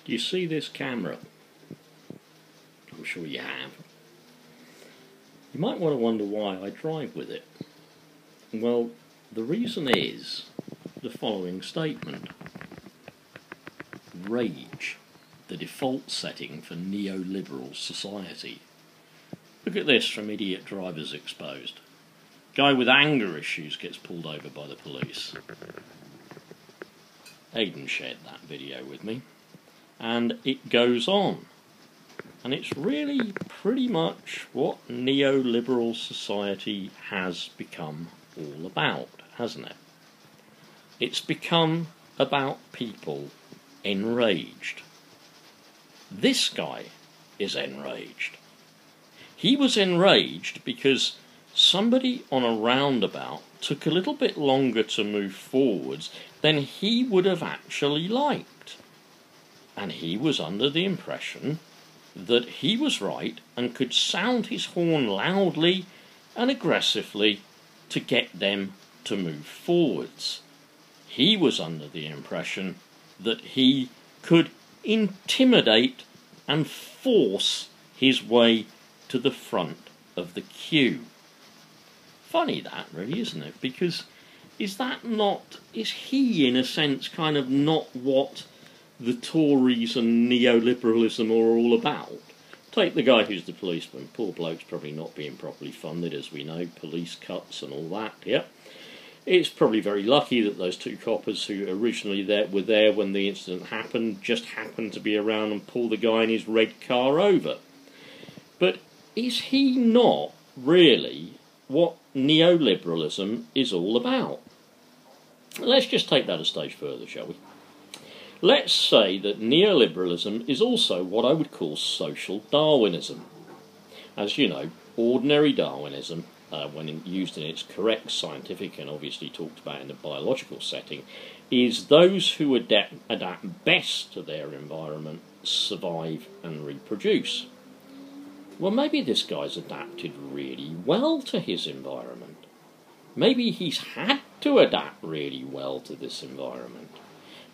Do you see this camera? I'm sure you have. You might want to wonder why I drive with it. Well, the reason is the following statement. Rage, the default setting for neoliberal society. Look at this from Idiot Drivers Exposed. Guy with anger issues gets pulled over by the police. Aidan shared that video with me. And it goes on. And it's really pretty much what neoliberal society has become all about, hasn't it? It's become about people enraged. This guy is enraged. He was enraged because somebody on a roundabout took a little bit longer to move forwards than he would have actually liked. And he was under the impression that he was right and could sound his horn loudly and aggressively to get them to move forwards. He was under the impression that he could intimidate and force his way to the front of the queue. Funny that, really, isn't it? Because is he in a sense kind of not what the Tories and neoliberalism are all about? Take the guy who's the policeman. Poor bloke's probably not being properly funded, as we know, police cuts and all that, yeah? It's probably very lucky that those two coppers who originally were there when the incident happened just happened to be around and pull the guy in his red car over. But is he not really what neoliberalism is all about? Let's just take that a stage further, shall we? Let's say that neoliberalism is also what I would call social Darwinism. As you know, ordinary Darwinism, when used in its correct scientific and obviously talked about in a biological setting, is those who adapt best to their environment survive and reproduce. Well, maybe this guy's adapted really well to his environment. Maybe he's had to adapt really well to this environment.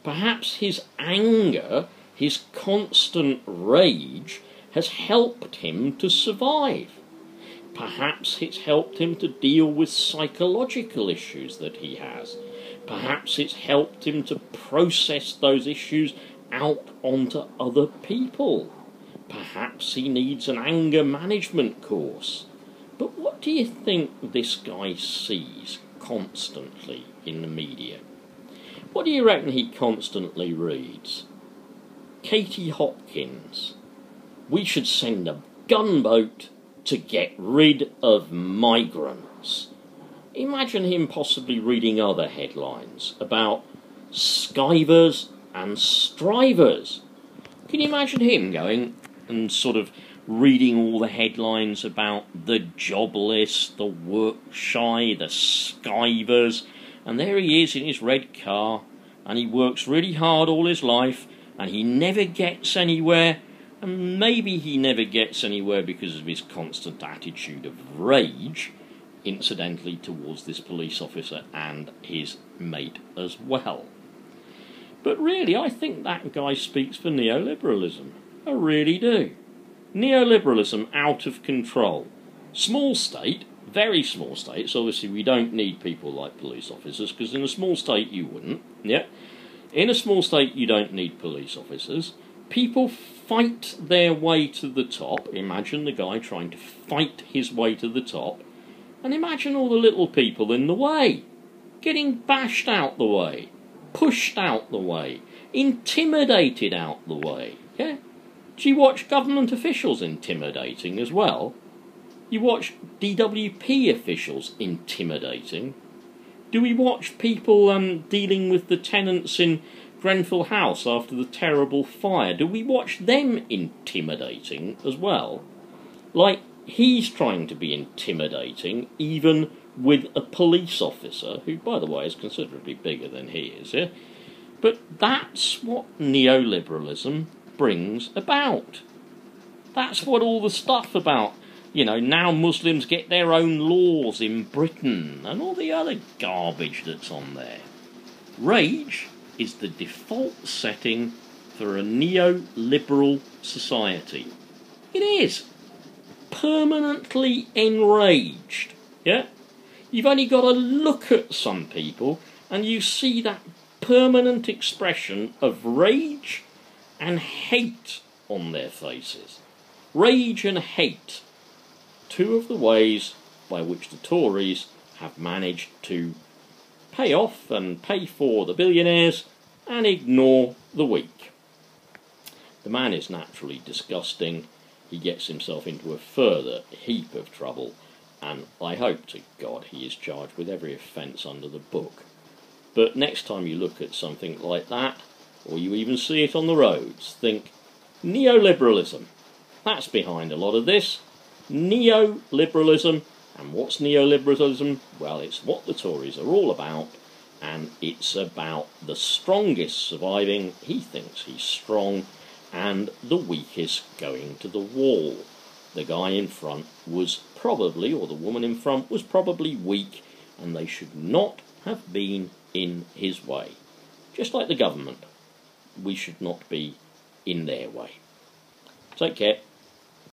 Perhaps his anger, his constant rage, has helped him to survive. Perhaps it's helped him to deal with psychological issues that he has. Perhaps it's helped him to process those issues out onto other people. Perhaps he needs an anger management course. But what do you think this guy sees constantly in the media? What do you reckon he constantly reads? Katie Hopkins. We should send a gunboat to get rid of migrants. Imagine him possibly reading other headlines about skivers and strivers. Can you imagine him going and sort of reading all the headlines about the jobless, the work shy, the skivers, and there he is in his red car, and he works really hard all his life, and he never gets anywhere, and maybe he never gets anywhere because of his constant attitude of rage, incidentally towards this police officer and his mate as well. But really, I think that guy speaks for neoliberalism. I really do. Neoliberalism out of control. Small state, very small states. Obviously, we don't need people like police officers, because in a small state you wouldn't. Yeah, in a small state you don't need police officers. People fight their way to the top. Imagine the guy trying to fight his way to the top, and imagine all the little people in the way, getting bashed out the way, pushed out the way, intimidated out the way. Yeah. Do you watch government officials intimidating as well? You watch DWP officials intimidating? Do we watch people dealing with the tenants in Grenfell House after the terrible fire? Do we watch them intimidating as well? Like, he's trying to be intimidating even with a police officer, who, by the way, is considerably bigger than he is, yeah? But that's what neoliberalism brings about. That's what all the stuff about, you know, now Muslims get their own laws in Britain and all the other garbage that's on there. Rage is the default setting for a neoliberal society. It is. Permanently enraged. Yeah? You've only got to look at some people and you see that permanent expression of rage and hate on their faces. Rage and hate. Two of the ways by which the Tories have managed to pay off and pay for the billionaires and ignore the weak. The man is naturally disgusting. He gets himself into a further heap of trouble, and I hope to God he is charged with every offence under the book. But next time you look at something like that, or you even see it on the roads, think neoliberalism. That's behind a lot of this. Neoliberalism. And what's neoliberalism? Well, it's what the Tories are all about, and it's about the strongest surviving. He thinks he's strong, and the weakest going to the wall. The guy in front was probably, or the woman in front was probably weak, and they should not have been in his way. Just like the government, we should not be in their way. Take care.